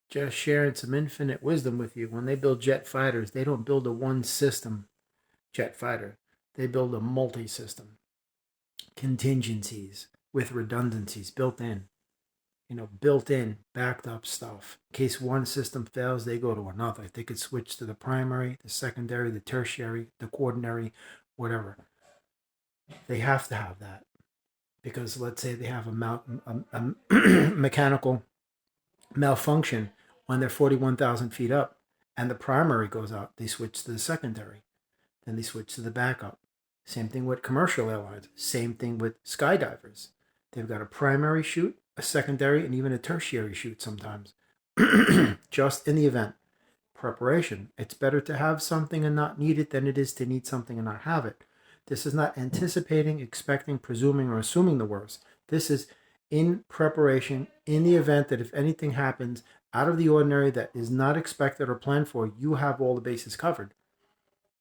just sharing some infinite wisdom with you. When they build jet fighters, they don't build a one system jet fighter. They build a multi system, contingencies with redundancies built in. Built in, backed up stuff. In case one system fails, they go to another. They could switch to the primary, the secondary, the tertiary, the quaternary, whatever. They have to have that because let's say they have a mechanical malfunction when they're 41,000 feet up and the primary goes out, they switch to the secondary. Then they switch to the backup. Same thing with commercial airlines. Same thing with skydivers. They've got a primary chute, a secondary, and even a tertiary chute sometimes. Just in the event. Preparation. It's better to have something and not need it than it is to need something and not have it. This is not anticipating, expecting, presuming, or assuming the worst. This is in preparation in the event that if anything happens out of the ordinary that is not expected or planned for, you have all the bases covered.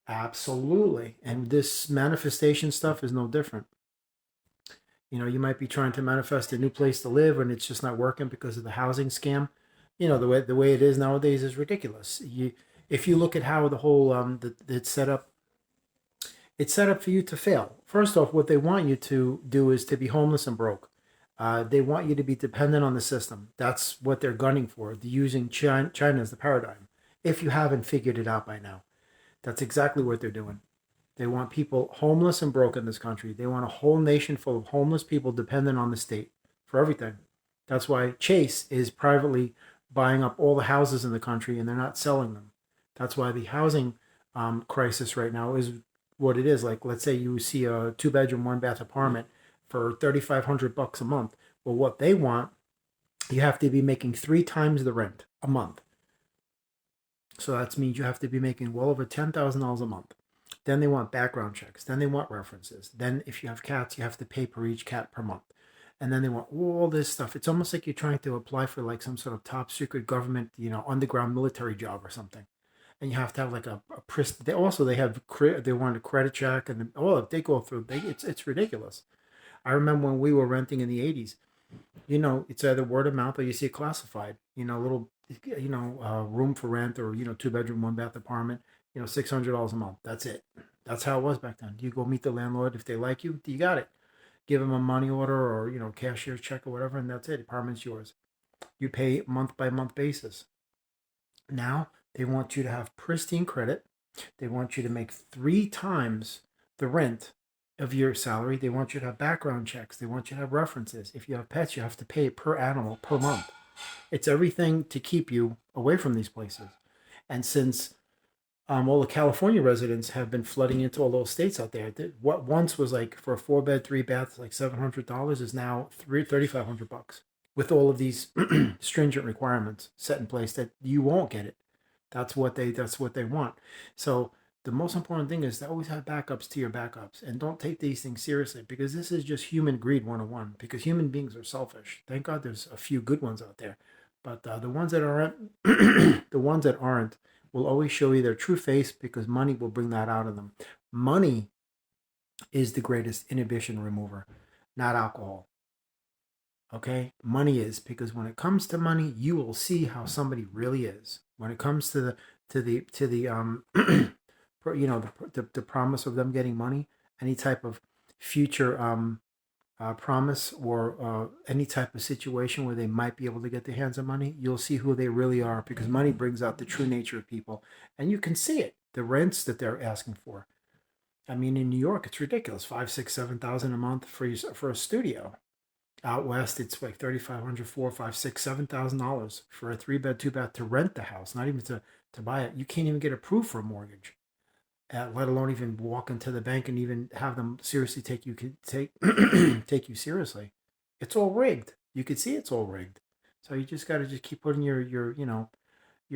Absolutely. And this manifestation stuff is no different. You might be trying to manifest a new place to live and it's just not working because of the housing scam. The way it is nowadays is ridiculous. If you look at how the whole it's set up, it's set up for you to fail. First off, what they want you to do is to be homeless and broke. They want you to be dependent on the system. That's what they're gunning for. They're using China as the paradigm. If you haven't figured it out by now, that's exactly what they're doing. They want people homeless and broke in this country. They want a whole nation full of homeless people dependent on the state for everything. That's why Chase is privately buying up all the houses in the country and they're not selling them. That's why the housing crisis right now is what it is. Like, let's say you see a 2-bedroom, 1-bath apartment for $3,500 a month. Well, what they want, you have to be making 3 times the rent a month. So that means you have to be making well over $10,000 a month. Then they want background checks. Then they want references. Then if you have cats, you have to pay per each cat per month. And then they want all this stuff. It's almost like you're trying to apply for like some sort of top secret government, underground military job or something. And you have to have like a they also they want a credit check and they go through it's ridiculous. I remember when we were renting in the 80s, it's either word of mouth or you see it classified, little, room for rent or, 2-bedroom, 1-bath apartment, $600 a month. That's it. That's how it was back then. You go meet the landlord. If they like you, you got it. Give them a money order or, cashier's check or whatever, and that's it. Apartment's yours. You pay month by month basis. Now they want you to have pristine credit. They want you to make 3 times the rent of your salary. They want you to have background checks. They want you to have references. If you have pets, you have to pay per animal per month. It's everything to keep you away from these places. And since all the California residents have been flooding into all those states out there, what once was like for a 4-bed, 3-bath, like $700 is now $3,500 with all of these stringent requirements set in place that you won't get it. That's what they want. So the most important thing is to always have backups to your backups and don't take these things seriously because this is just human greed 101 because human beings are selfish. Thank God there's a few good ones out there. But the ones that aren't, the ones that aren't will always show you their true face because money will bring that out of them. Money is the greatest inhibition remover, not alcohol. Okay, money is because when it comes to money, you will see how somebody really is. When it comes to the the promise of them getting money, any type of future promise or any type of situation where they might be able to get their hands on money, you'll see who they really are because money brings out the true nature of people, and you can see it. The rents that they're asking for. I mean, in New York, it's ridiculous. 5, 6, 7,000 a month for a studio. Out west, it's like 3,500, 4, 5, 6, $7,000 for a 3-bed, 2-bath to rent the house, not even to buy it. You can't even get approved for a mortgage, let alone even walk into the bank and even have them seriously take take you seriously. It's all rigged. You can see it's all rigged. So you just got to just keep putting your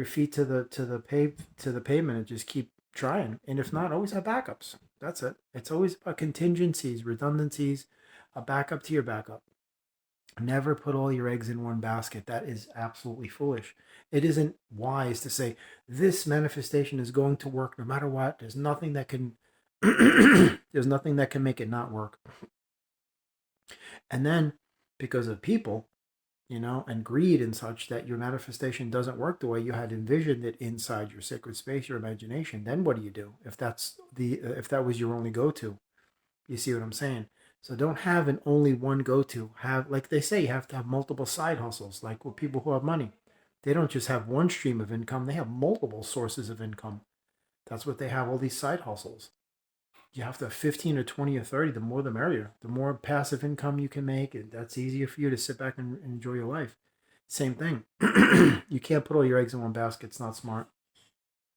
feet to the pavement and just keep trying. And if not, always have backups. That's it. It's always about contingencies, redundancies, a backup to your backup. Never put all your eggs in one basket. That is absolutely foolish. It isn't wise to say this manifestation is going to work no matter what. There's nothing that can there's nothing that can make it not work. And then because of people, and greed and such, that your manifestation doesn't work the way you had envisioned it inside your sacred space, your imagination, then what do you do if that was your only go-to? You see what I'm saying? So don't have an only one go-to. Have, like they say, you have to have multiple side hustles. Like with people who have money, they don't just have one stream of income, they have multiple sources of income. That's what they have, all these side hustles. You have to have 15 or 20 or 30, the more the merrier. The more passive income you can make, that's easier for you to sit back and enjoy your life. Same thing. You can't put all your eggs in one basket. It's not smart.